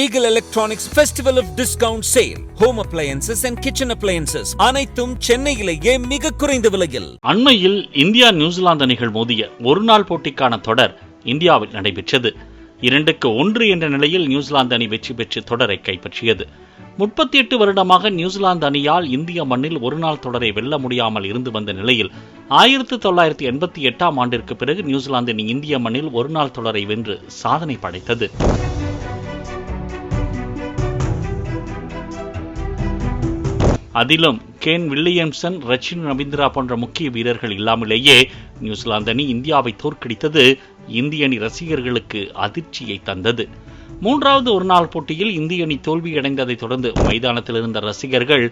Eagle Electronics Festival of Discount Sale. Home appliances and kitchen appliances. அனைத்தும் சென்னையிலேயே மிக குறைந்த விலையில். அண்மையில் இந்தியா நியூசிலாந்து அணிகள் மோதிய ஒருநாள் போட்டிக்கான தொடர் இந்தியாவில் நடைபெற்றது. 2-1 என்ற நிலையில் நியூசிலாந்து அணி வெற்றி பெற்று தொடரை கைப்பற்றியது. 38 வருடமாக நியூசிலாந்து அணியால் இந்திய மண்ணில் ஒருநாள் தொடரை வெல்ல முடியாமல் இருந்து வந்த நிலையில் 1988 ஆண்டிற்கு பிறகு நியூசிலாந்து அணி இந்திய மண்ணில் ஒருநாள் தொடரை வென்று சாதனை படைத்தது. அதிலும் கேன் வில்லியம்சன், ரச்சின் ரவீந்திரா போன்ற முக்கிய வீரர்கள் இல்லாமலேயே நியூசிலாந்து அணி இந்தியாவை தோற்கடித்தது இந்திய அணி ரசிகர்களுக்கு அதிர்ச்சியை தந்தது. 3வது ஒருநாள் போட்டியில் இந்திய அணி தோல்வியடைந்ததை தொடர்ந்து மைதானத்தில் இருந்த ரசிகர்கள்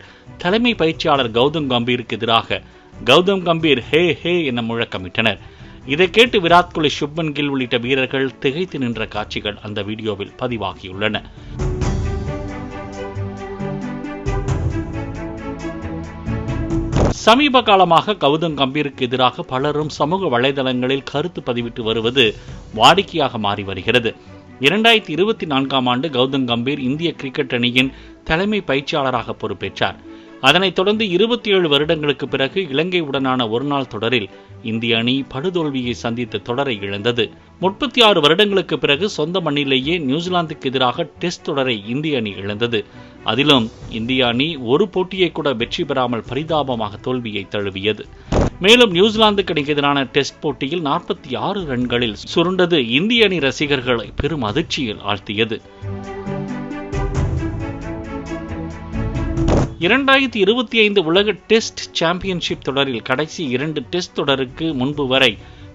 தலைமை பயிற்சியாளர் கௌதம் கம்பீருக்கு எதிராக கௌதம் கம்பீர் ஹே ஹே என முழக்கமிட்டனர். இதை கேட்டு விராட் கோலி, சுப்மன் கில் உள்ளிட்ட வீரர்கள் திகைத்து நின்ற காட்சிகள் அந்த வீடியோவில் பதிவாகியுள்ளன. சமீப காலமாக கௌதம் கம்பீருக்கு எதிராக பலரும் சமூக வலைதளங்களில் கருத்து பதிவிட்டு வருவது வாடிக்கையாக மாறி வருகிறது. 2024 ஆண்டு கௌதம் கம்பீர் இந்திய கிரிக்கெட் அணியின் தலைமை பயிற்சியாளராக பொறுப்பேற்றார். அதனைத் தொடர்ந்து 27 வருடங்களுக்கு பிறகு இலங்கையுடனான ஒருநாள் தொடரில் இந்திய அணி படுதோல்வியை சந்தித்து தொடரை இழந்தது. 36 வருடங்களுக்கு பிறகு சொந்த மண்ணிலேயே நியூசிலாந்துக்கு எதிராக டெஸ்ட் தொடரை இந்திய அணி இழந்தது. அதிலும் இந்திய அணி ஒரு போட்டியை கூட வெற்றி பெறாமல் பரிதாபமாக தோல்வியை தழுவியது. மேலும் நியூசிலாந்துக்கு அணிக்கு எதிரான டெஸ்ட் போட்டியில் 46 ரன்களில் சுருண்டது இந்திய அணி ரசிகர்களை பெரும் அதிர்ச்சியில் ஆழ்த்தியது. 2025 உலக டெஸ்ட் சாம்பியன்ஷிப் தொடரில் கடைசி 2 டெஸ்ட் தொடருக்கு முன்பு வரை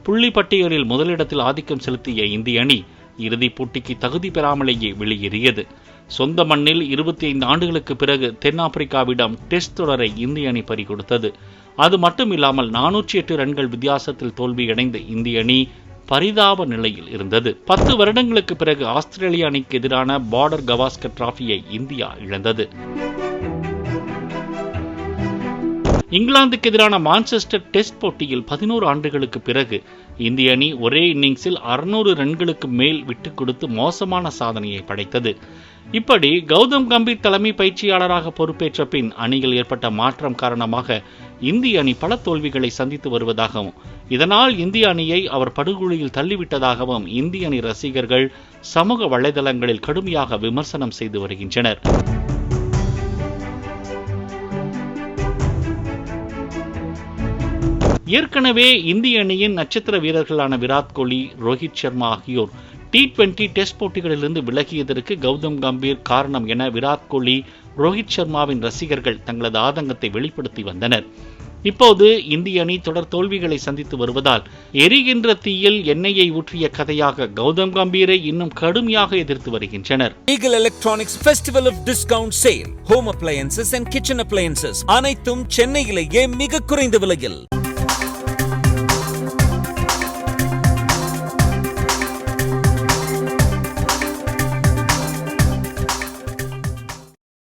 புள்ளி பட்டியலில் முதலிடத்தில் ஆதிக்கம் செலுத்திய இந்திய அணி இறுதிப் போட்டிக்கு தகுதி பெறாமலேயே வெளியேறியது. சொந்த மண்ணில் 25 ஆண்டுகளுக்கு பிறகு தென்னாப்பிரிக்காவிடம் டெஸ்ட் தொடரை இந்திய அணி பறிகொடுத்தது. அது மட்டுமில்லாமல் 408 ரன்கள் வித்தியாசத்தில் தோல்வியடைந்த இந்திய அணி பரிதாப நிலையில் இருந்தது. 10 வருடங்களுக்கு பிறகு ஆஸ்திரேலிய அணிக்கு எதிரான பார்டர் கவாஸ்கர் டிராபியை இந்தியா இழந்தது. இங்கிலாந்துக்கு எதிரான மான்செஸ்டர் டெஸ்ட் போட்டியில் 11 ஆண்டுகளுக்கு பிறகு இந்திய அணி ஒரே இன்னிங்ஸில் 600 ரன்களுக்கு மேல் விட்டுக் கொடுத்து மோசமான சாதனையை படைத்தது. இப்படி கௌதம் கம்பீர் தலைமை பயிற்சியாளராக பொறுப்பேற்ற பின் அணியில் ஏற்பட்ட மாற்றம் காரணமாக இந்திய அணி பல தோல்விகளை சந்தித்து வருவதாகவும் இதனால் இந்திய அணியை அவர் படுகொலியில் தள்ளிவிட்டதாகவும் இந்திய அணி ரசிகர்கள் சமூக வலைதளங்களில் கடுமையாக விமர்சனம் செய்து வருகின்றனர். ஏற்கனவே இந்திய அணியின் நட்சத்திர வீரர்களான விராட் கோலி, ரோஹித் சர்மா ஆகியோர் T20 டெஸ்ட் போட்டிகளிலிருந்து விலகியதற்கு கௌதம் கம்பீர் காரணம் என விராட் கோலி, ரோஹித் சர்மாவின் ரசிகர்கள் தங்களது ஆதங்கத்தை வெளிப்படுத்தி வந்தனர். இப்போது இந்திய அணி தொடர் தோல்விகளை சந்தித்து வருவதால் எரிகின்ற தீயில் எண்ணெயை ஊற்றிய கதையாக கௌதம் கம்பீரை இன்னும் கடுமையாக எதிர்த்து வருகின்றனர். Eagle Electronics Festival of Discount Sale. Home appliances and kitchen appliances. அனைத்தும் சென்னையிலேயே மிக குறைந்த விலையில்.